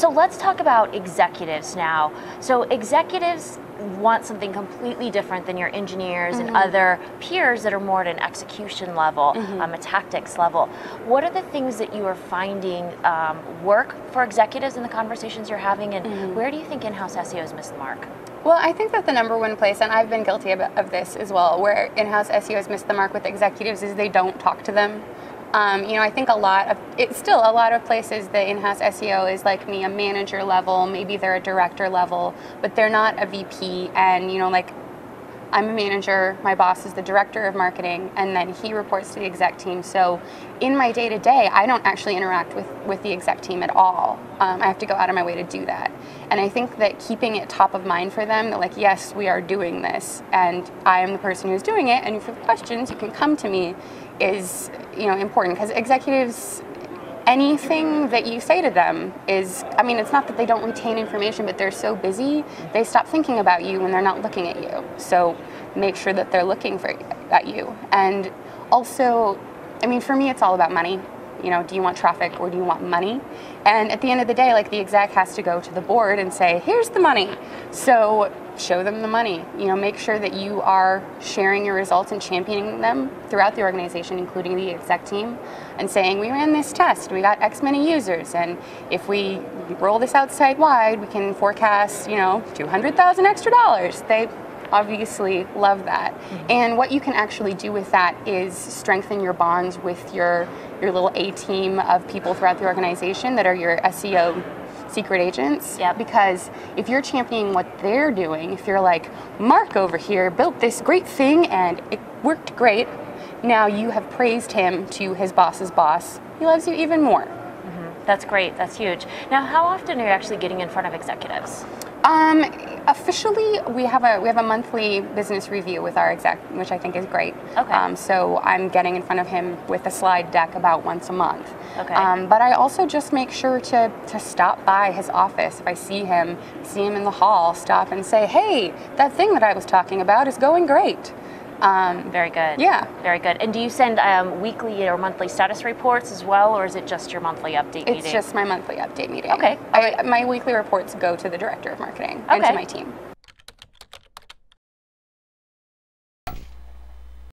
So let's talk about executives now. So executives want something completely different than your engineers and other peers that are more at an execution level, a tactics level. What are the things that you are finding work for executives in the conversations you're having, and where do you think in-house SEOs miss the mark? Well, I think that the number one place, and I've been guilty of this as well, where in-house SEOs miss the mark with executives is they don't talk to them. I think a lot of places the in-house SEO is like me, a manager level, maybe they're a director level, but they're not a VP. And I'm a manager, my boss is the director of marketing, and then he reports to the exec team. So in my day-to-day, I don't actually interact with the exec team at all. I have to go out of my way to do that. And I think that keeping it top of mind for them, that yes, we are doing this, and I am the person who's doing it, and if you have questions, you can come to me, is important, because executives, anything that you say to them is, it's not that they don't retain information, but they're so busy, they stop thinking about you when they're not looking at you. So make sure that they're looking at you. And also, for me, it's all about money. Do you want traffic or do you want money? And at the end of the day, the exec has to go to the board and say, here's the money. So show them the money. Make sure that you are sharing your results and championing them throughout the organization, including the exec team, and saying, we ran this test, we got X many users, and if we roll this out site-wide, we can forecast, $200,000 extra dollars. They obviously love that. And what you can actually do with that is strengthen your bonds with your little A team of people throughout the organization that are your SEO secret agents. Yep. Because if you're championing what they're doing, if you're like, Mark over here built this great thing and it worked great, now you have praised him to his boss's boss, he loves you even more. That's great, that's huge. Now, how often are you actually getting in front of executives? Officially, we have a monthly business review with our exec, which I think is great. Okay. So I'm getting in front of him with a slide deck about once a month. Okay. But I also just make sure to stop by his office. If I see him in the hall, stop and say, hey, that thing that I was talking about is going great. Very good. Yeah. Very good. And do you send weekly or monthly status reports as well, or is it just your monthly update meeting? It's just my monthly update meeting. Okay. My weekly reports go to the director of marketing and to my team.